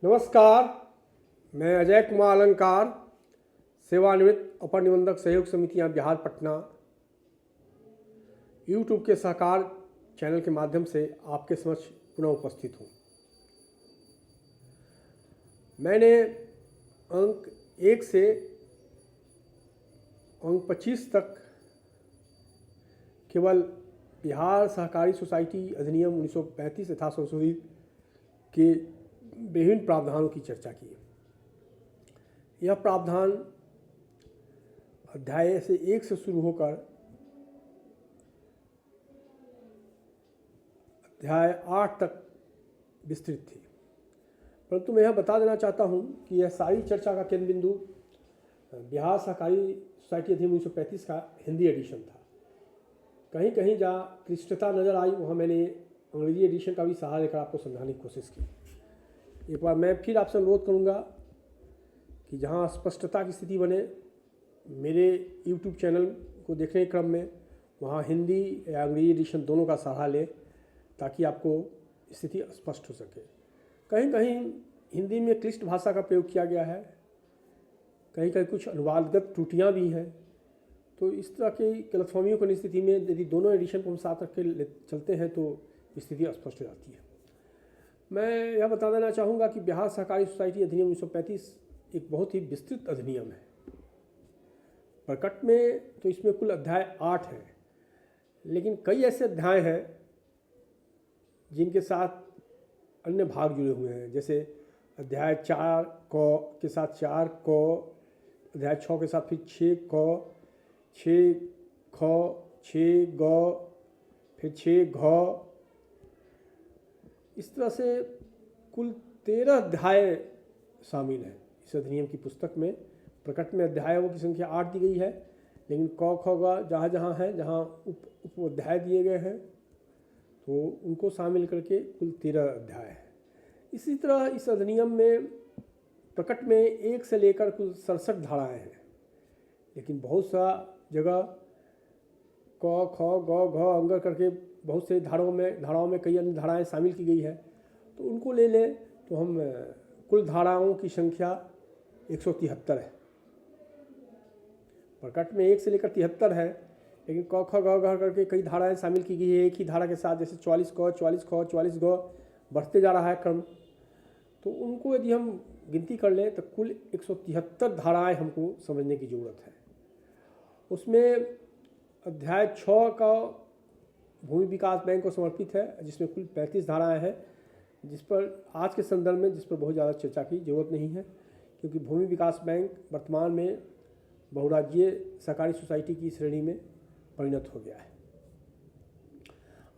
नमस्कार, मैं अजय कुमार अलंकार, सेवानिवृत्त अपर निबंधक सहयोग समितियां बिहार पटना यूट्यूब के सहकार चैनल के माध्यम से आपके समक्ष पुनः उपस्थित हूं। मैंने अंक 1 से अंक 25 तक केवल बिहार सहकारी सोसाइटी अधिनियम 1935 तथा संशोधित के विभिन्न प्रावधानों की चर्चा की। यह प्रावधान अध्याय से 1 से शुरू होकर अध्याय 8 तक विस्तृत थी, परंतु मैं यह बता देना चाहता हूं कि यह सारी चर्चा का केंद्र बिंदु बिहार सहकारी सोसाइटी अधिनियम 1935 का हिंदी एडिशन था। कहीं कहीं जहाँ क्लिष्टता नज़र आई वहाँ मैंने अंग्रेजी एडिशन का भी सहारा लेकर आपको समझाने की कोशिश की। एक बार मैं फिर आपसे अनुरोध करूंगा कि जहां स्पष्टता की स्थिति बने, मेरे YouTube चैनल को देखने के क्रम में वहां हिंदी या अंग्रेजी एडिशन दोनों का सहारा लें, ताकि आपको स्थिति स्पष्ट हो सके। कहीं कहीं हिंदी में क्लिष्ट भाषा का प्रयोग किया गया है, कहीं कहीं कुछ अनुवादगत त्रुटियां भी हैं। तो इस तरह की गलतफहमियों की स्थिति में यदि दोनों एडिशन को हम साथ रख के चलते हैं तो स्थिति स्पष्ट हो जाती है। मैं यह बता देना चाहूँगा कि बिहार सहकारी सोसाइटी अधिनियम 1935 एक बहुत ही विस्तृत अधिनियम है। प्रकट में तो इसमें कुल अध्याय 8 हैं, लेकिन कई ऐसे अध्याय हैं जिनके साथ अन्य भाग जुड़े हुए हैं। जैसे अध्याय 4 क के साथ 4 क, अध्याय 6 के साथ फिर 6 क, 6 ख, 6 ग, फिर 6 घ। इस तरह से कुल 13 अध्याय शामिल हैं इस अधिनियम की पुस्तक में। प्रकट में अध्यायों की संख्या 8 दी गई है, लेकिन क ख ग जहाँ जहाँ है, जहाँ उप अध्याय दिए गए हैं तो उनको शामिल करके कुल 13 अध्याय है। इसी तरह इस अधिनियम में प्रकट में 1 से लेकर कुल 67 धाराएँ हैं, लेकिन बहुत सा जगह क ख ग घ अंगर करके बहुत से धाराओं में कई अन्य धाराएं शामिल की गई है। तो उनको ले लें तो हम कुल धाराओं की संख्या 173 है। प्रकट में 1 से लेकर 73 है, लेकिन क ख ग घ करके कई धाराएं शामिल की गई है एक ही धारा के साथ। जैसे 44 क, 44 ख, 44 ग बढ़ते जा रहा है क्रम। तो उनको यदि हम गिनती कर लें तो कुल 173 धाराएं हमको समझने की ज़रूरत है। उसमें अध्याय 6 का भूमि विकास बैंक को समर्पित है, जिसमें कुल 35 धाराएं हैं, जिस पर आज के संदर्भ में जिस पर बहुत ज़्यादा चर्चा की जरूरत नहीं है, क्योंकि भूमि विकास बैंक वर्तमान में बहुराज्यीय सहकारी सोसाइटी की श्रेणी में परिणत हो गया है।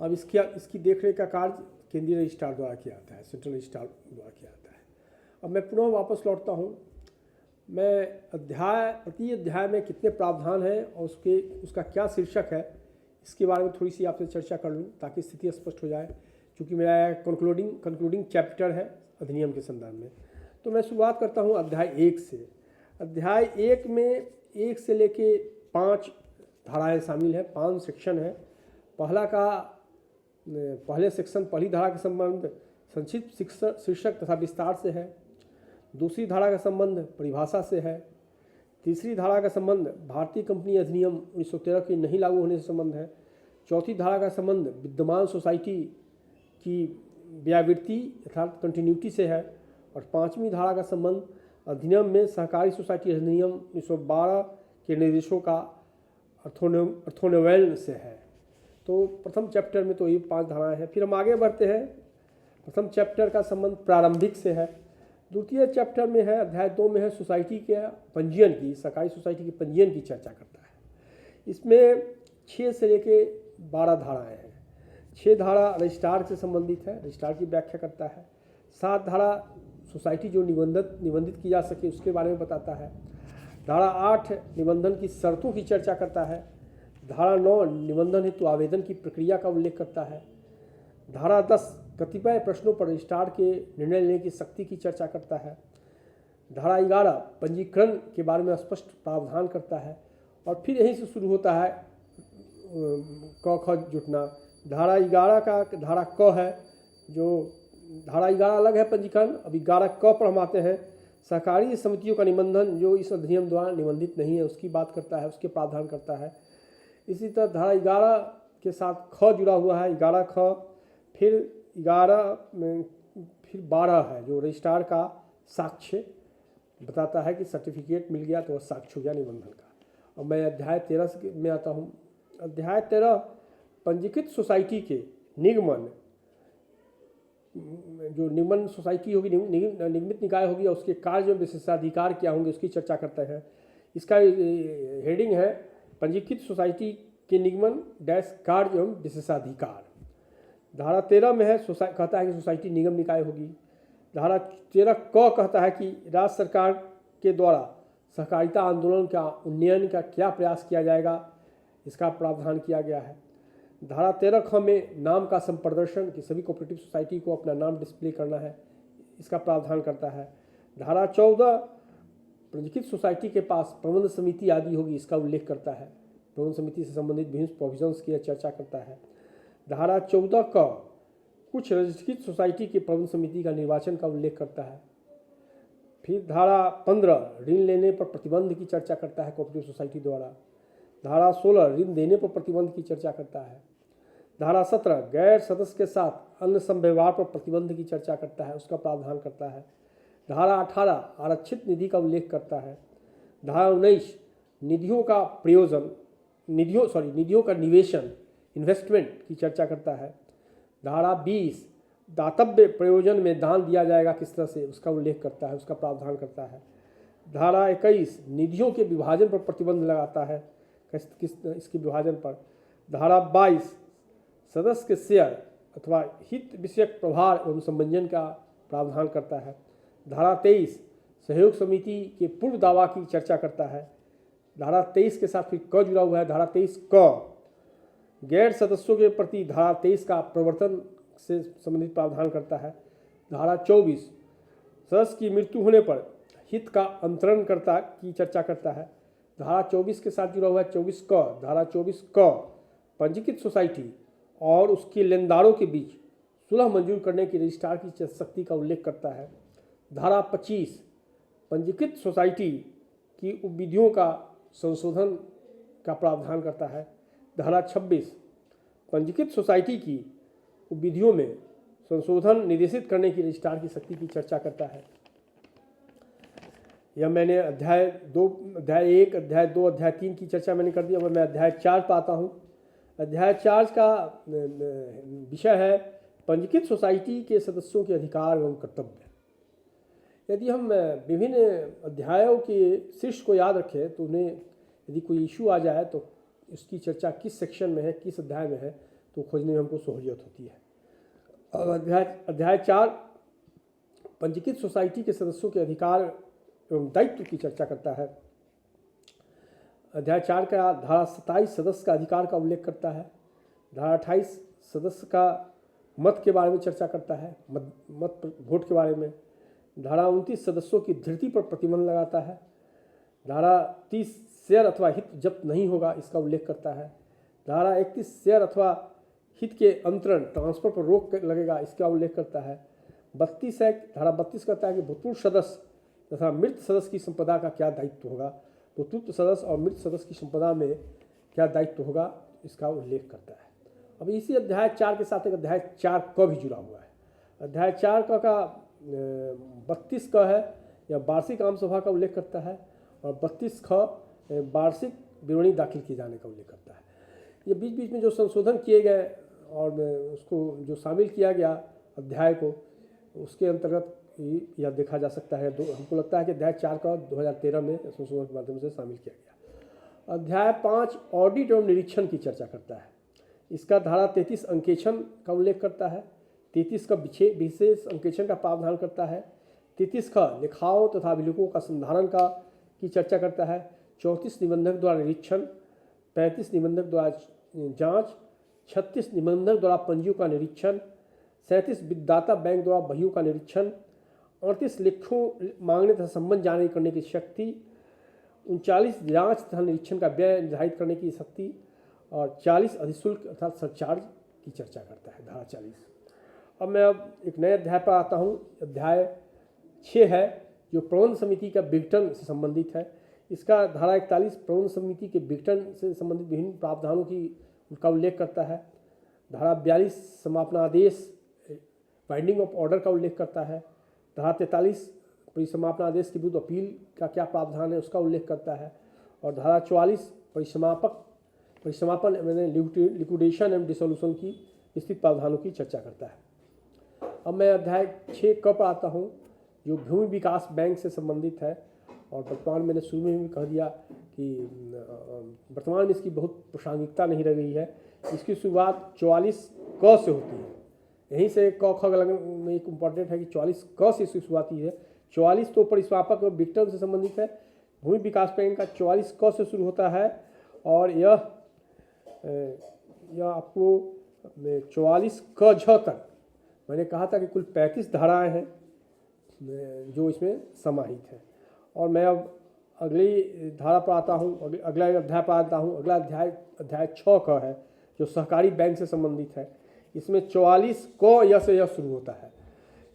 अब इसकी देखरेख का कार्य केंद्रीय रजिस्ट्रार द्वारा किया जाता है, सेंट्रल रजिस्ट्रार द्वारा किया जाता है। अब मैं पुनः वापस लौटता हूँ। मैं प्रति अध्याय में कितने प्रावधान हैं और उसका क्या शीर्षक है, इसके बारे में थोड़ी सी आपसे चर्चा कर लूँ ताकि स्थिति स्पष्ट हो जाए। क्योंकि मेरा कंक्लूडिंग चैप्टर है अधिनियम के संदर्भ में। तो मैं शुरुआत करता हूँ अध्याय 1 से। अध्याय 1 में 1 से लेके 5 धाराएं शामिल हैं, 5 सेक्शन है। पहले सेक्शन पहली धारा का संबंध संक्षिप्त शीर्षक तथा विस्तार से है। दूसरी धारा का संबंध परिभाषा से है। तीसरी धारा का संबंध भारतीय कंपनी अधिनियम 1913 के नहीं लागू होने से संबंध है। चौथी धारा का संबंध विद्यमान सोसाइटी की व्यावृत्ति अर्थात कंटिन्यूटी से है। और 5वीं धारा का संबंध अधिनियम में सहकारी सोसाइटी अधिनियम 1912 के निर्देशों का अर्थोन्वयन से है। तो प्रथम चैप्टर में तो ये 5 धाराएं हैं। फिर हम आगे बढ़ते हैं। प्रथम चैप्टर का संबंध प्रारंभिक से है। द्वितीय चैप्टर में है, अध्याय 2 में है सोसाइटी के पंजीयन की, सरकारी सोसाइटी के पंजीयन की चर्चा करता है। इसमें 6 से लेके 12 धाराएं हैं। 6 धारा रजिस्ट्रार से संबंधित है, रजिस्ट्रार की व्याख्या करता है। 7 धारा सोसाइटी जो निबंधित की जा सके उसके बारे में बताता है। धारा 8 निबंधन की शर्तों की चर्चा करता है। धारा 9 निबंधन हेतु आवेदन की प्रक्रिया का उल्लेख करता है। धारा 10 कतिपय प्रश्नों पर रजिस्ट्रार के निर्णय लेने की शक्ति की चर्चा करता है। धारा 11 पंजीकरण के बारे में स्पष्ट प्रावधान करता है। और फिर यहीं से शुरू होता है क ख जुटना। धारा 11 का धारा क है जो धारा 11 अलग है पंजीकरण। अब 11 क पर हम आते हैं। सहकारी समितियों का निबंधन जो इस अधिनियम द्वारा निबंधित नहीं है उसकी बात करता है, उसके प्रावधान करता है। इसी तरह धारा 11 के साथ ख जुड़ा हुआ है, 11 ख, फिर 11 में फिर 12 है जो रजिस्ट्रार का साक्ष्य बताता है कि सर्टिफिकेट मिल गया तो वह साक्ष्य हो गया निबंधन का। और मैं अध्याय 13 में आता हूँ। अध्याय 13 पंजीकृत सोसाइटी के निगमन, जो निगमन सोसाइटी होगी, निगमित निकाय होगी, और उसके कार्य में विशेषाधिकार क्या होंगे उसकी चर्चा करते हैं। इसका हेडिंग है पंजीकृत सोसाइटी के निगमन डैश कार्य एवं विशेषाधिकार। धारा 13 में है कहता है कि सोसाइटी निगम निकाय होगी। धारा 13 क कहता है कि राज्य सरकार के द्वारा सहकारिता आंदोलन का उन्नयन का क्या प्रयास किया जाएगा, इसका प्रावधान किया गया है। धारा 13 ख में नाम का संप्रदर्शन कि सभी कोऑपरेटिव सोसाइटी को अपना नाम डिस्प्ले करना है, इसका प्रावधान करता है। धारा 14 पंजीकृत सोसाइटी के पास प्रबंध समिति आदि होगी, इसका उल्लेख करता है। प्रबंध समिति से संबंधित विभिन्न प्रोविजंस की चर्चा करता है। धारा 14 क कुछ रजिस्ट्रीकृत सोसाइटी की प्रबंध समिति का निर्वाचन का उल्लेख करता है। फिर धारा 15 ऋण लेने पर प्रतिबंध की चर्चा करता है कोऑपरेटिव सोसाइटी द्वारा। धारा 16 ऋण देने पर प्रतिबंध की चर्चा करता है। धारा 17 गैर सदस्य के साथ अन्य संव्यवहार पर प्रतिबंध की चर्चा करता है, उसका प्रावधान करता है। धारा 18 आरक्षित निधि का उल्लेख करता है। धारा 19 निधियों का प्रयोजन निधियों का निवेशन इन्वेस्टमेंट की चर्चा करता है। धारा 20 दातव्य प्रयोजन में दान दिया जाएगा किस तरह से, उसका उल्लेख करता है, उसका प्रावधान करता है। धारा 21 निधियों के विभाजन पर प्रतिबंध लगाता है, इसके विभाजन पर। धारा 22 सदस्य के शेयर अथवा हित विषयक प्रभार एवं संबंधन का प्रावधान करता है। धारा 23 सहयोग समिति के पूर्व दावा की चर्चा करता है। धारा 23 के साथ फिर क जुड़ा हुआ है। धारा 23 क गैर सदस्यों के प्रति धारा 23 का प्रवर्तन से संबंधित प्रावधान करता है। धारा 24 सदस्य की मृत्यु होने पर हित का अंतरण करता की चर्चा करता है। धारा 24 के साथ जुड़ा हुआ है 24 क। धारा 24 क पंजीकृत सोसाइटी और उसके लेनदारों के बीच सुलह मंजूर करने की रजिस्ट्रार की शक्ति का उल्लेख करता है। धारा 25 पंजीकृत सोसाइटी की उपविधियों का संशोधन का प्रावधान करता है। धारा 26 पंजीकृत सोसाइटी की उपविधियों में संशोधन निर्देशित करने की रजिस्ट्रार की शक्ति की चर्चा करता है। यह मैंने अध्याय 1, अध्याय 2, अध्याय 3 की चर्चा मैंने कर दी। अब मैं अध्याय 4 पर आता हूँ। अध्याय 4 का विषय है पंजीकृत सोसाइटी के सदस्यों के अधिकार एवं कर्तव्य। यदि हम विभिन्न अध्यायों के शीर्ष को याद रखें तो उन्हें यदि कोई इशू आ जाए तो इसकी चर्चा किस सेक्शन में है, किस अध्याय में है, तो खोजने में हमको सहूलियत होती है। अब अध्याय 4 पंजीकृत सोसाइटी के सदस्यों के अधिकार एवं दायित्व की चर्चा करता है। अध्याय 4 का धारा 27 सदस्य का अधिकार का उल्लेख करता है। धारा 28 सदस्य का मत के बारे में चर्चा करता है, मत वोट के बारे में। धारा 29 सदस्यों की धृति पर प्रतिबंध लगाता है। धारा 30 शेयर अथवा हित जब्त नहीं होगा, इसका उल्लेख करता है। धारा 31 शेयर अथवा हित के अंतरण ट्रांसफर पर रोक लगेगा, इसका उल्लेख करता है। 32 धारा 32 कहता है कि भूतपूर्व सदस्य तथा मृत सदस्य की संपदा का क्या दायित्व होगा, भूतपूर्व सदस्य और मृत सदस्य की संपदा में क्या दायित्व होगा, इसका उल्लेख करता है। अब इसी अध्याय 4 के साथ एक अध्याय 4 क भी जुड़ा हुआ है। अध्याय 4 का 32 क है, यह वार्षिक आम सभा का उल्लेख करता है, और 32 ख वार्षिक विवरणी दाखिल किए जाने का उल्लेख करता है। ये बीच बीच में जो संशोधन किए गए और उसको जो शामिल किया गया अध्याय को, उसके अंतर्गत यह देखा जा सकता है। हमको लगता है कि अध्याय 4 का 2013 में संशोधन के माध्यम से शामिल किया गया। अध्याय 5 ऑडिट एवं निरीक्षण की चर्चा करता है। इसका धारा 33 अंकेक्षण का उल्लेख करता है। 33 का विशेष अंकेक्षण का प्रावधान करता है। 33 का लेखाओं तथा अभिलेखों का संधारण का की चर्चा करता है। 34 निबंधक द्वारा निरीक्षण, 35 निबंधक द्वारा जांच, 36 निबंधक द्वारा पंजियों का निरीक्षण, 37 वित्तदाता बैंक द्वारा बहियों का निरीक्षण, 38 लेखों मांगने तथा संबंध जारी करने की शक्ति, 39 जांच तथा निरीक्षण का व्यय निर्धारित करने की शक्ति, और 40 अधिशुल्क अर्थात सरचार्ज की चर्चा करता है, धारा 40। अब एक नए अध्याय पर आता हूँ। अध्याय 6 है जो प्रबंध समिति का विघटन से संबंधित है। इसका धारा 41 प्रबंध समिति के विघटन से संबंधित विभिन्न प्रावधानों का उल्लेख करता है। धारा 42 समापनादेश बाइंडिंग ऑफ ऑर्डर का उल्लेख करता है। धारा 43 परिसमापनादेश के विरुद्ध अपील का क्या प्रावधान है उसका उल्लेख करता है। और धारा 44 परिसमापन मैंने लिक्विडेशन एंड डिसोल्यूशन की विस्तृत प्रावधानों की चर्चा करता है। अब मैं अध्याय 6 पर आता हूँ जो भूमि विकास बैंक से संबंधित है। और वर्तमान मैंने शुरू में भी कह दिया कि वर्तमान में इसकी बहुत प्रासंगिकता नहीं रह गई है। इसकी शुरुआत 44 क से होती है। यहीं से क ख में एक इम्पॉर्टेंट है कि 44 क से इसकी शुरुआत की है। 44 तो परिस्वापक और विघटन से संबंधित है। भूमि विकास बैंक का 44 क से शुरू होता है और यह आपको 44 क झ तक मैंने कहा था कि कुल 35 धाराएं हैं जो इसमें समाहित है। और मैं अब अगली धारा पर आता हूँ, अगला अध्याय पर आता हूँ। अगला अध्याय 6 का है जो सहकारी बैंक से संबंधित है। इसमें 44 क य से यह शुरू होता है।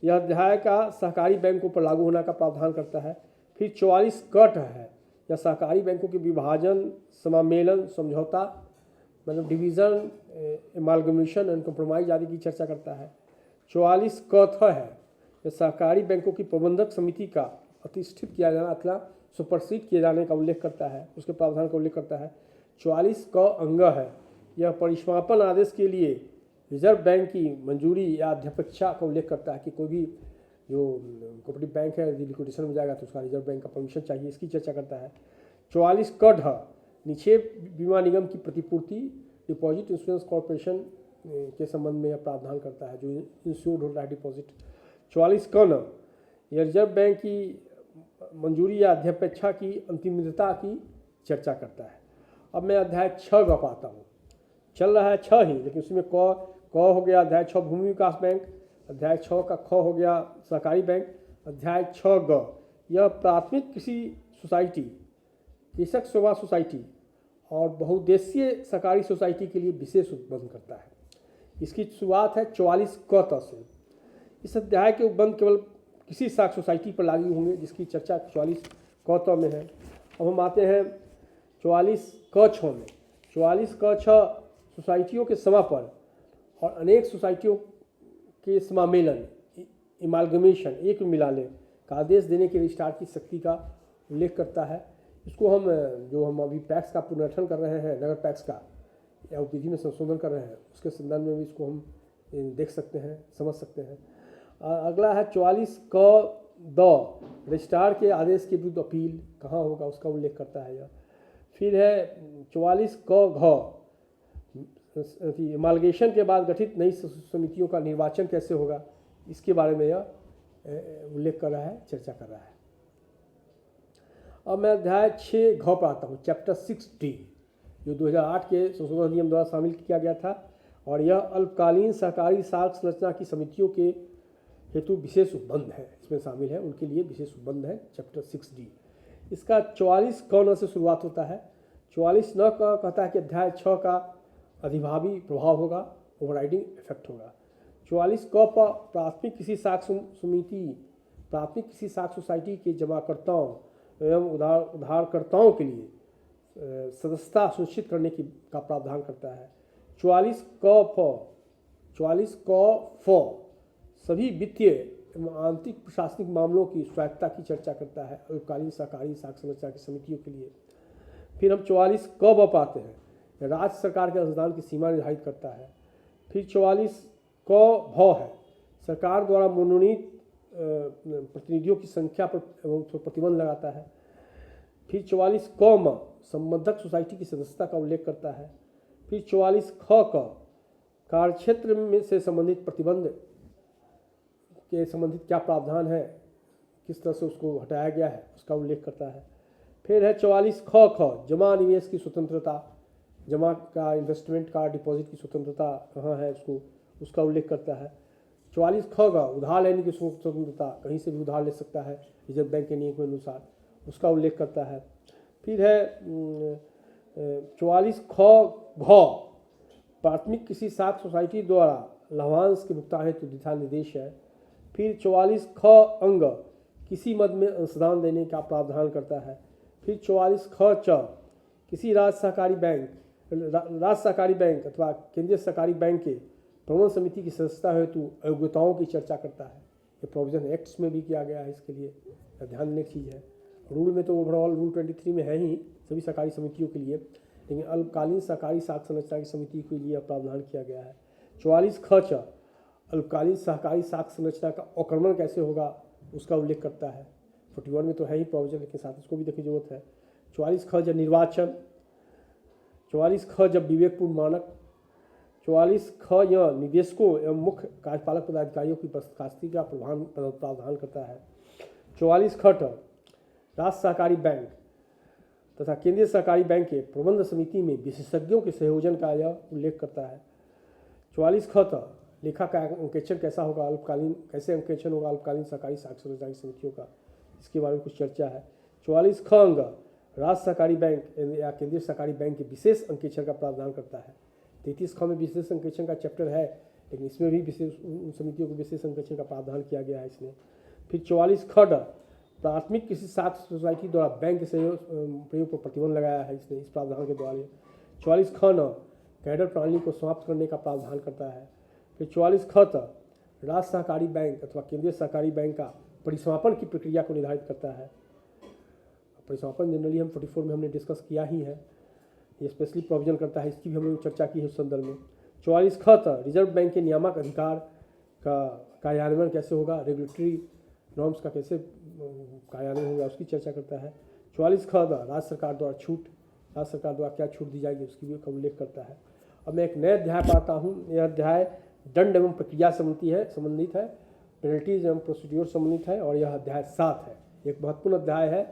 यह अध्याय का सहकारी बैंकों पर लागू होने का प्रावधान करता है। फिर 44 क है यह सहकारी बैंकों के विभाजन, समामेलन, समझौता मतलब डिवीज़न, एमालगमेशन एंड कॉम्प्रोमाइज आदि की चर्चा करता है। 44 क है यह सहकारी बैंकों की प्रबंधक समिति का प्रतिष्ठित किया जाना अथवा सुपरसीड किए जाने का उल्लेख करता है, उसके प्रावधान का उल्लेख करता है। 44 क अंग है यह परिसमापन आदेश के लिए रिजर्व बैंक की मंजूरी या अध्यक्षता का उल्लेख करता है कि कोई भी जो कोऑपरेटिव बैंक है यदि लिक्विडेशन में जाएगा तो उसका रिजर्व बैंक का परमिशन चाहिए, इसकी चर्चा करता है। 44 क निक्षेप बीमा निगम की प्रतिपूर्ति डिपॉजिट इंश्योरेंस कॉर्पोरेशन के संबंध में यह प्रावधान करता है जो इंश्योर्ड होता है डिपॉजिट। 44 क यह रिजर्व बैंक की मंजूरी या अध्यक्षता की अंतिमता की चर्चा करता है। अब मैं अध्याय 6 ग पाता हूँ। चल रहा है 6 ही, लेकिन उसमें क हो गया अध्याय 6 भूमि विकास बैंक, अध्याय 6 का ख हो गया सहकारी बैंक, अध्याय 6 ग यह प्राथमिक कृषि सोसाइटी, कृषक सेवा सोसाइटी और बहुउद्देशीय सहकारी सोसाइटी के लिए विशेष उपबंध करता है। इसकी शुरुआत है 44 क से। इस अध्याय के उपबंध केवल किसी साख सोसाइटी पर लागू होंगे जिसकी चर्चा 44 क में है। अब हम आते हैं 44 क छ में। 44 क छ सोसाइटियों के समापन और अनेक सोसाइटियों के समामेलन, इमालगमेशन, एक में मिलाने का आदेश देने के रजिस्ट्रार की शक्ति का उल्लेख करता है। इसको हम अभी पैक्स का पुनर्गठन कर रहे हैं, नगर पैक्स का या विधि में संशोधन कर रहे हैं, उसके संदर्भ में भी इसको हम देख सकते हैं, समझ सकते हैं। अगला है 44 क द रजिस्ट्रार के आदेश के विरुद्ध अपील कहाँ होगा उसका उल्लेख करता है यह। फिर है 44 क घ एमालगेशन के बाद गठित नई समितियों का निर्वाचन कैसे होगा इसके बारे में यह उल्लेख कर रहा है, चर्चा कर रहा है। अब मैं अध्याय 6 घ पर आता हूँ, चैप्टर 6D जो 2008 के संशोधन अधिनियम द्वारा शामिल किया गया था और यह अल्पकालीन सहकारी साख संरचना की समितियों के हेतु विशेष उपबंध है, इसमें शामिल है, उनके लिए विशेष उपबंध है चैप्टर 6D। इसका 44 क से शुरुआत होता है। 44 न का कहता है कि अध्याय 6 का अधिभावी प्रभाव होगा, ओवरराइडिंग इफेक्ट होगा। 44 क पर प्राथमिक कृषि साख समिति प्राथमिक कृषि साख सोसाइटी के जमाकर्ताओं एवं उधारकर्ताओं के लिए सदस्यता सुनिश्चित करने का प्रावधान करता है। 44 क सभी वित्तीय एवं आंतरिक प्रशासनिक मामलों की स्वायत्तता की चर्चा करता है अल्पकालीन सहकारी साख संरचना की समितियों के लिए। फिर हम 44 क पाते हैं, राज्य सरकार के अनुदान की सीमा निर्धारित करता है। फिर 44 क है, सरकार द्वारा मनोनीत प्रतिनिधियों की संख्या पर प्रतिबंध लगाता है। फिर 44 क संबंधक सोसाइटी की सदस्यता का उल्लेख करता है। फिर 44 ख कार्यक्षेत्र में से संबंधित प्रतिबंध के संबंधित क्या प्रावधान है, किस तरह से उसको हटाया गया है उसका उल्लेख करता है। फिर है 44 ख जमा निवेश की स्वतंत्रता, जमा का इन्वेस्टमेंट का डिपॉजिट की स्वतंत्रता कहाँ है उसका उल्लेख करता है। 44 ख उधार लेने की स्वतंत्रता, कहीं से भी उधार ले सकता है रिजर्व बैंक के नियम के अनुसार, उसका उल्लेख करता है। फिर है 44 ख प्राथमिक किसी साख सोसाइटी द्वारा लाभांश के भुगतान हेतु दिशा निर्देश है। फिर 44 ख अंग किसी मद में अंशदान देने का प्रावधान करता है। फिर 44 ख च किसी राज्य सहकारी बैंक अथवा केंद्रीय सहकारी बैंक के प्रबंधन समिति की सदस्यता हेतु योग्यताओं की चर्चा करता है। ये प्रोविजन एक्ट्स में भी किया गया है, इसके लिए ध्यान देने की चीज़ है। रूल में तो ओवरऑल रूल 23 में है ही सभी सहकारी समितियों के लिए, लेकिन अल्पकालीन सहकारी साख संरचना की समिति के लिए प्रावधान किया गया है। 44 ख च अल्पकालीन सहकारी साख संरचना का अवक्रमण कैसे होगा उसका उल्लेख करता है। 41 में तो है ही प्रोविजन, लेकिन साथ इसको भी देखने की जरूरत है। 44 ख जब निर्वाचन, 44 ख जब विवेकपूर्ण मानक, 44 ख यह निदेशकों एवं मुख्य कार्यपालक पदाधिकारियों की बर्खास्तगी का प्रावधान करता है। 44 ख ट राज्य सहकारी बैंक तथा केंद्रीय सहकारी बैंक के प्रबंध समिति में विशेषज्ञों के संयोजन का यह उल्लेख करता है। 44 ख त लेखा का अंकेक्षण कैसा होगा, अल्पकालीन कैसे अंकेक्षण होगा अल्पकालीन सहकारी साख संरचना समितियों का, इसके बारे में कुछ चर्चा है। 44 ख अंग राज्य सहकारी बैंक या केंद्रीय सहकारी बैंक के विशेष अंकेक्षण का प्रावधान करता है। 33 ख में विशेष अंकेक्षण का चैप्टर है, लेकिन इसमें भी विशेष समितियों को विशेष अंकेक्षण का प्रावधान किया गया है इसमें। फिर 44 ख ड प्राथमिक किसी साख सोसाइटी द्वारा बैंक के प्रयोग पर प्रतिबंध लगाया है इसने, इस प्रावधान के द्वारा। 44 ख न कैडर प्रणाली को समाप्त करने का प्रावधान करता है। फिर 44 ख त राज्य सहकारी बैंक अथवा केंद्रीय सहकारी बैंक का परिसमापन की प्रक्रिया को निर्धारित करता है। परिसमापन जनरली हम 44 में हमने डिस्कस किया ही है, ये स्पेशली प्रोविजन करता है, इसकी भी हमने चर्चा की है उस संदर्भ में। 44 ख त रिजर्व बैंक के नियामक अधिकार का कार्यान्वयन कैसे होगा, रेगुलेटरी नॉर्म्स का कैसे कार्यान्वयन होगा उसकी चर्चा करता है। 44 ख द राज्य सरकार द्वारा छूट, राज्य सरकार द्वारा क्या छूट दी जाएगी उसकी भी उल्लेख करता है। अब मैं एक नया अध्याय पढ़ाता हूँ। यह अध्याय दंड एवं प्रक्रिया संबंधित है, पेनल्टीज एवं प्रोसीड्योर संबंधित है, और यह अध्याय 7 है। एक महत्वपूर्ण अध्याय है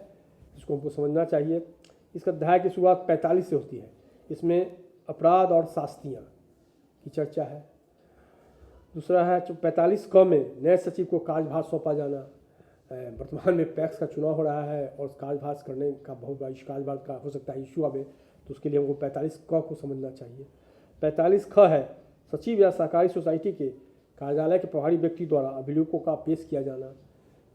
जिसको हमको समझना चाहिए। इस अध्याय की शुरुआत 45 से होती है। इसमें अपराध और शास्तियाँ की चर्चा है। दूसरा है 45 क में नए सचिव को कार्यभार सौंपा जाना। वर्तमान में पैक्स का चुनाव हो रहा है और कार्यभार करने का बहुत बड़ा कार्यभार का हो सकता है इशू आवे, तो उसके लिए हमको 45 क को समझना चाहिए। 45 ख है सचिव या सहकारी सोसाइटी के कार्यालय के प्रभारी व्यक्ति द्वारा अभिलेखों का पेश किया जाना।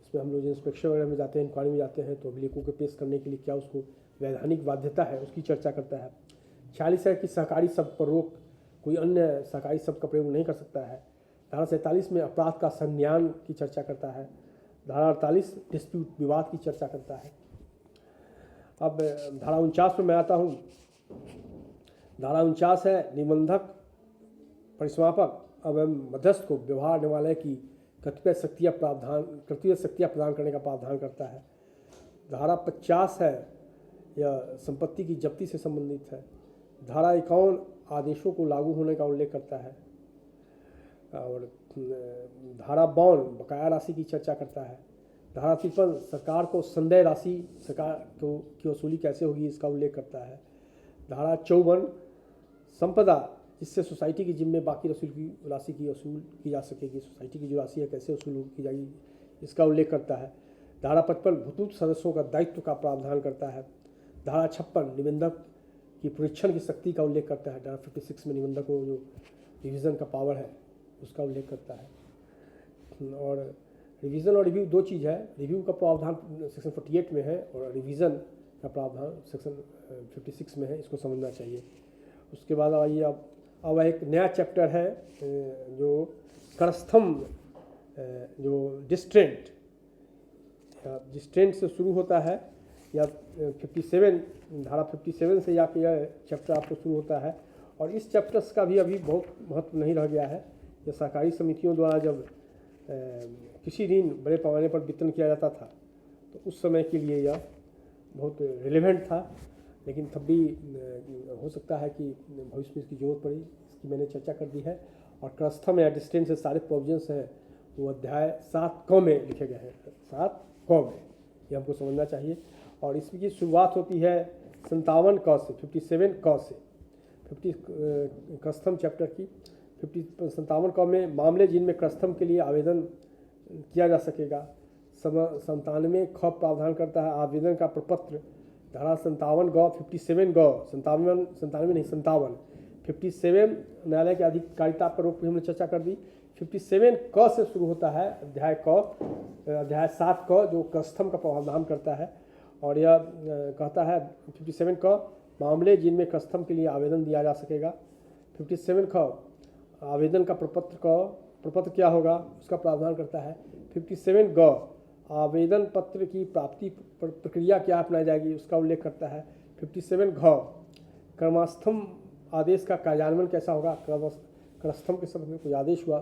इसमें हम लोग इंस्पेक्शन वगैरह में जाते हैं, इंक्वायरी में जाते हैं, तो अभिलेखों के पेश करने के लिए क्या उसको वैधानिक बाध्यता है उसकी चर्चा करता है। 46 है कि सहकारी शब्द पर रोक, कोई अन्य सहकारी शब्द का प्रयोग नहीं कर सकता है। धारा 47 में अपराध का संज्ञान की चर्चा करता है। धारा 48 डिस्प्यूट विवाद की चर्चा करता है। अब धारा 49 पर मैं आता हूँ। धारा 49 है निबंधक, परिसमापक एवं मध्यस्थ को व्यवहार निवालय की कर्तव्य शक्तियाँ प्रदान करने का प्रावधान करता है। धारा 50 है यह संपत्ति की जब्ती से संबंधित है। धारा 51 आदेशों को लागू होने का उल्लेख करता है। और धारा 52 बकाया राशि की चर्चा करता है। धारा 53 सरकार को संदेय राशि सरकार की वसूली कैसे होगी इसका उल्लेख करता है। धारा 54 संपदा जिससे सोसाइटी की जिम्मे बाकी राशि की वसूल की जा सकेगी, सोसाइटी की जो राशि है कैसे वसूल की जाएगी इसका उल्लेख करता है। धारा 55 भूतपूर्व सदस्यों का दायित्व का प्रावधान करता है। धारा 56 निबंधक की परीक्षण की शक्ति का उल्लेख करता है। धारा 56 में निबंधक को जो रिवीजन का पावर है उसका उल्लेख करता है। और रिवीजन और रिव्यू दो चीज़ है। रिव्यू का प्रावधान सेक्शन 48 में है और रिवीजन का प्रावधान सेक्शन 56 में है, इसको समझना चाहिए। उसके बाद आइए अब एक नया चैप्टर है जो करस्तंभ, जो डिस्ट्रेंट से शुरू होता है, या 57 धारा 57 से या यह चैप्टर आपको शुरू होता है। और इस चैप्टर्स का भी अभी बहुत महत्व नहीं रह गया है। यह सहकारी समितियों द्वारा जब किसी ऋण बड़े पैमाने पर वितरण किया जाता था तो उस समय के लिए यह बहुत रिलेवेंट था, लेकिन तब भी हो सकता है कि भविष्य में इसकी जरूरत पड़ी, इसकी मैंने चर्चा कर दी है। और करस्तंभ या डिस्टेंस से सारे प्रोविजंस हैं वो अध्याय 7 क में लिखे गए हैं। 7 क में ये हमको समझना चाहिए। और इसकी शुरुआत होती है 57 क से, 57 क से, 50 करस्तंभ चैप्टर की 57 क में मामले जिनमें करस्तंभ के लिए आवेदन किया जा सकेगा। 97 ख प्रावधान करता है आवेदन का प्रपत्र। धारा 57 ग 57 ग 57 नहीं 57 57 न्यायालय की आधिकारिकता पर रोक हमने चर्चा कर दी। 57 क से शुरू होता है अध्याय 7 क जो कस्थम का प्रावधान करता है, और यह कहता है 57 क मामले जिनमें कस्थम के लिए आवेदन दिया जा सकेगा। 57 ख आवेदन का प्रपत्र क्या होगा उसका प्रावधान करता है। 57 ग आवेदन पत्र की प्राप्ति प्रक्रिया क्या अपनाई जाएगी उसका उल्लेख करता है। 57 घ क्रमस्थम आदेश का कार्यान्वयन कैसा होगा, क्रमस्थम के संबंध में कोई आदेश हुआ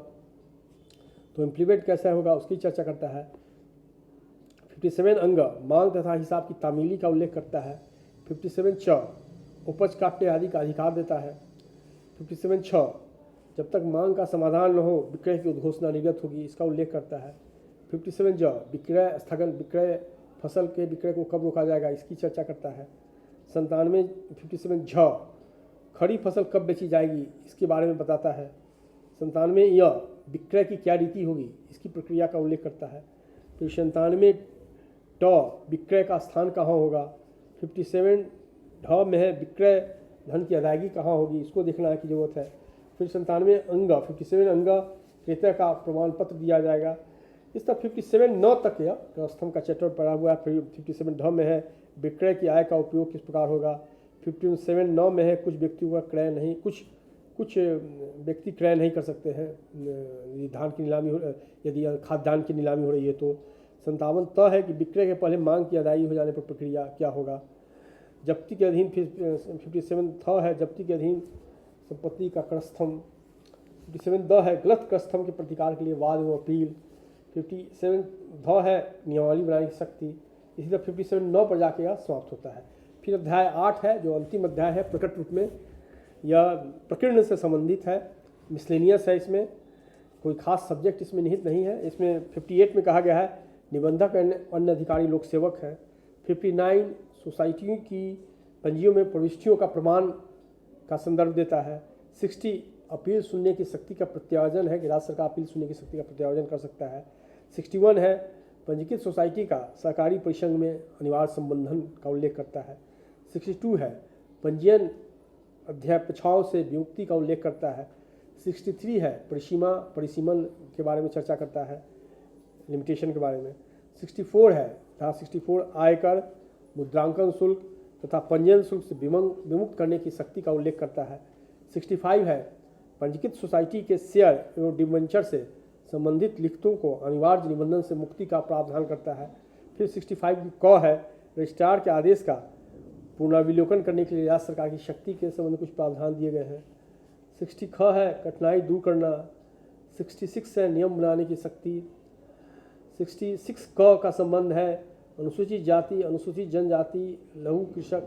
तो इम्प्लीमेंट कैसा होगा उसकी चर्चा करता है। 57 अंग मांग तथा हिसाब की तामीली का उल्लेख करता है। 57 च उपज काटने आदि का अधिकार देता है। 57 छ जब तक मांग का समाधान न हो विक्रय की उद्घोषणा निर्गत होगी इसका उल्लेख करता है। 57 ज विक्रय स्थगन विक्रय फसल के विक्रय को कब रोका जाएगा इसकी चर्चा करता है। 97 57 झ खड़ी फसल कब बेची जाएगी इसके बारे में बताता है। 97 य विक्रय की क्या रीति होगी इसकी प्रक्रिया का उल्लेख करता है। फिर 97 ट विक्रय का स्थान कहाँ होगा। 57 ढ में है विक्रय धन की अदायगी कहाँ होगी इसको देखना की जरूरत है। फिर 97 अंग 57 अंग क्रेता का प्रमाण पत्र दिया जाएगा। इस तरह 57 9 तक यह क्रमस्थम का चैप्टर पढ़ा हुआ है। फिर 57 ढ में है विक्रय की आय का उपयोग किस प्रकार होगा। 57 9 में है कुछ व्यक्तियों का क्रय नहीं कुछ व्यक्ति क्रय नहीं कर सकते हैं यदि धान की नीलामी हो यदि खाद्यान्न की नीलामी हो रही है तो। 57 त है कि विक्रय के पहले मांग की अदायगी हो जाने पर प्रक्रिया क्या होगा। जब्ती के अधीन 57 थ है जब्ती के अधीन संपत्ति का क्रमस्थम। 57 द है गलत क्रमस्थम के प्रतिकार के लिए वाद एवं अपील। 57 ध है नियमावली बनाने की शक्ति। इसी तरह 57 9 पर जाके यह समाप्त होता है। फिर अध्याय 8 है जो अंतिम अध्याय है प्रकट रूप में यह प्रकीर्ण से संबंधित है, मिसलेनियस है, इसमें कोई खास सब्जेक्ट इसमें निहित नहीं है। इसमें 58 में कहा गया है निबंधक अन्य अधिकारी लोक सेवक है। 59 सोसाइटियों की पंजियों में प्रविष्टियों का प्रमाण का संदर्भ देता है। 60 अपील सुनने की शक्ति का प्रत्यायोजन है कि राज्य सरकार अपील सुनने की शक्ति का प्रत्यायोजन कर सकता है। 61 है पंजीकृत सोसाइटी का सहकारी परिसंघ में अनिवार्य संबंधन का उल्लेख करता है। 62 है पंजीयन अध्यापक्षाओं से विमुक्ति का उल्लेख करता है। 63 है परिसीमन के बारे में चर्चा करता है, लिमिटेशन के बारे में। 64 है धारा 64 आयकर मुद्रांकन शुल्क तथा पंजीयन शुल्क से विमुक्त करने की शक्ति का उल्लेख करता है। 65 है पंजीकृत सोसाइटी के शेयर एवं डिबेंचर से संबंधित लिखतों को अनिवार्य निबंधन से मुक्ति का प्रावधान करता है। फिर 65 क है रजिस्ट्रार के आदेश का पुनर्विलोकन करने के लिए राज्य सरकार की शक्ति के संबंध में कुछ प्रावधान दिए गए हैं। 60 ख है कठिनाई दूर करना। 66 है नियम बनाने की शक्ति। 66 क का संबंध है अनुसूचित जाति अनुसूचित जनजाति लघु कृषक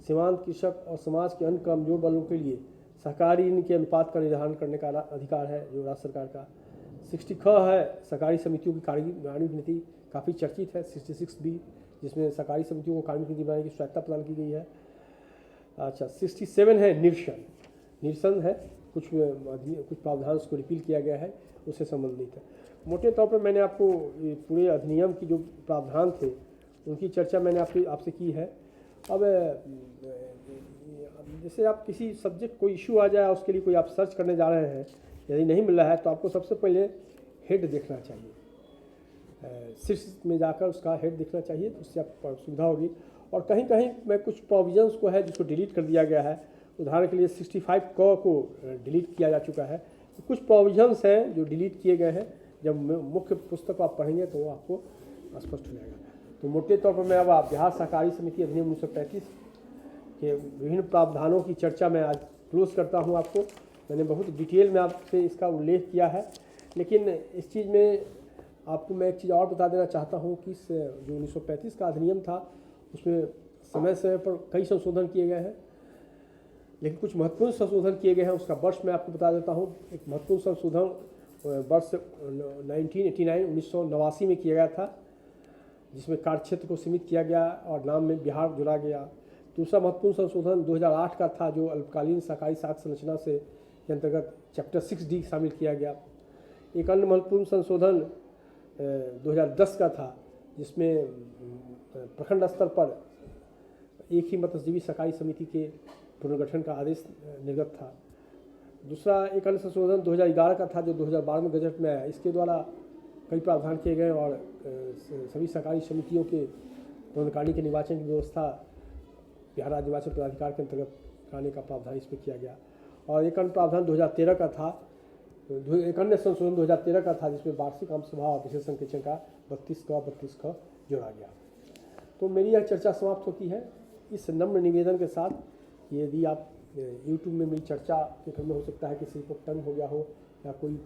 सीमांत कृषक और समाज के अन्य कमजोर वर्गों के लिए सहकारी ऋण के अनुपात का निर्धारण करने का अधिकार है जो राज्य सरकार का। 60 ख है सहकारी समितियों की कार्मिक नीति काफ़ी चर्चित है। 66 बी जिसमें सहकारी समितियों को कार्मिक नीति बनाने की स्वायत्ता प्रदान की गई है। अच्छा 67 है निरसन है कुछ प्रावधान उसको रिपील किया गया है उससे संबंधित है। मोटे तौर पर मैंने आपको पूरे अधिनियम की जो प्रावधान थे उनकी चर्चा मैंने आपसे की है। अब जैसे आप किसी सब्जेक्ट कोई इशू आ जाए उसके लिए कोई आप सर्च करने जा रहे हैं यदि नहीं मिल रहा है तो आपको सबसे पहले हेड देखना चाहिए, शीर्ष में जाकर उसका हेड देखना चाहिए तो उससे आपको सुविधा होगी। और कहीं कहीं मैं कुछ प्रोविजंस को है जिसको डिलीट कर दिया गया है, उदाहरण के लिए 65 क को डिलीट किया जा चुका है। तो कुछ प्रोविजंस हैं जो डिलीट किए गए हैं, जब मुख्य पुस्तक आप पढ़ेंगे तो वो आपको स्पष्ट हो जाएगा। तो मोटे तौर पर मैं अब बिहार सहकारी समिति अधिनियम 1935 के विभिन्न प्रावधानों की चर्चा मैं आज क्लोज करता हूँ। आपको मैंने बहुत डिटेल में आपसे इसका उल्लेख किया है, लेकिन इस चीज़ में आपको मैं एक चीज़ और बता देना चाहता हूँ कि जो 1935 का अधिनियम था उसमें समय समय पर कई संशोधन किए गए हैं, लेकिन कुछ महत्वपूर्ण संशोधन किए गए हैं। उसका वर्ष मैं आपको बता देता हूँ। एक महत्वपूर्ण संशोधन वर्ष 1989 में किया गया था, जिसमें कार्यक्षेत्र को सीमित किया गया और नाम में बिहार जोड़ा गया। दूसरा महत्वपूर्ण संशोधन 2008 का था जो अल्पकालीन सहकारी साख संरचना से के अंतर्गत चैप्टर 6D शामिल किया गया। एक अन्य महत्वपूर्ण संशोधन 2010 का था जिसमें प्रखंड स्तर पर एक ही मत्स्यजीवी सहकारी समिति के पुनर्गठन का आदेश निर्गत था। दूसरा एक अन्य संशोधन 2011 का था जो 2012 में गजट में आया। इसके द्वारा कई प्रावधान किए गए और सभी सहकारी समितियों के पदाधिकारी के निर्वाचन की व्यवस्था बिहार राज्य निर्वाचन प्राधिकार के अंतर्गत कराने का प्रावधान इसमें किया गया। और एक अन्य प्रावधान 2013 का था, एक अन्य संशोधन 2013 का था जिसमें वार्षिक आम सभा और विशेष संकेचन का 32 क जोड़ा गया। तो मेरी यह चर्चा समाप्त होती है इस नम्र निवेदन के साथ कि यदि आप यूट्यूब में मेरी चर्चा के क्रम में हो सकता है किसी को तंग हो गया हो या कोई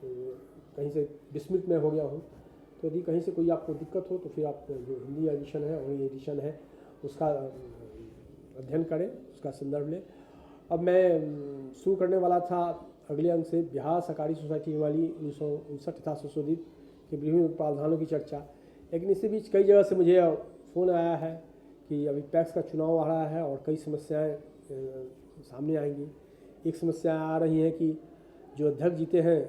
कहीं से विस्मृत में हो गया हो, तो यदि कहीं से कोई आपको दिक्कत हो तो फिर आप जो हिंदी एडिशन है और ये एडिशन है उसका अध्ययन करें, उसका संदर्भ लें। अब मैं शुरू करने वाला था अगले अंक से बिहार सहकारी सोसाइटी वाली 1959 तथा संशोधित के विभिन्न प्रावधानों की चर्चा। लेकिन इसी बीच कई जगह से मुझे फ़ोन आया है कि अभी पैक्स का चुनाव आ रहा है और कई समस्याएं सामने आएंगी। एक समस्या आ रही है कि जो अध्यक्ष जीते हैं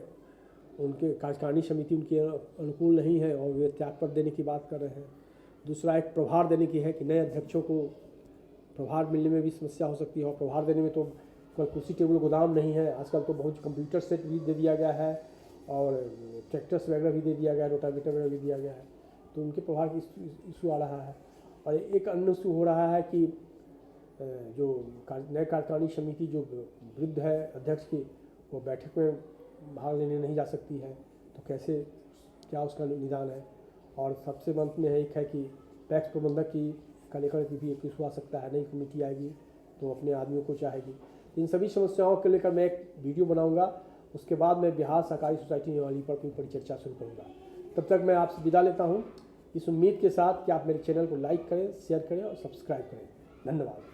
उनके कार्यकारिणी समिति उनके अनुकूल नहीं है और वे त्यागपत्र देने की बात कर रहे हैं। दूसरा एक प्रभार देने की है कि नए अध्यक्षों को प्रभार मिलने में भी समस्या हो सकती है और प्रभार देने में तो कोई कुर्सी टेबल गोदाम नहीं है, आजकल तो बहुत कंप्यूटर सेट भी दे दिया गया है और ट्रैक्टर्स वगैरह भी दे दिया गया है, रोटावेटर वगैरह भी दिया गया है, तो उनके प्रभार की इशू आ रहा है। और एक अन्य इशू हो रहा है कि जो नए कार्यकारिणी समिति जो वृद्ध है अध्यक्ष की, वो बैठक में भाग लेने नहीं जा सकती है, तो कैसे क्या उसका निदान है। और सबसे अंत में एक है कि पैक्स प्रबंधक की का लेकर की भी एक इशू आ सकता है, नई कमेटी आएगी तो अपने आदमियों को चाहेगी। इन सभी समस्याओं को लेकर मैं एक वीडियो बनाऊंगा, उसके बाद मैं बिहार सहकारी सोसाइटी वाली पर अपनी परिचर्चा शुरू करूंगा। तब तक मैं आपसे विदा लेता हूं इस उम्मीद के साथ कि आप मेरे चैनल को लाइक करें, शेयर करें और सब्सक्राइब करें। धन्यवाद।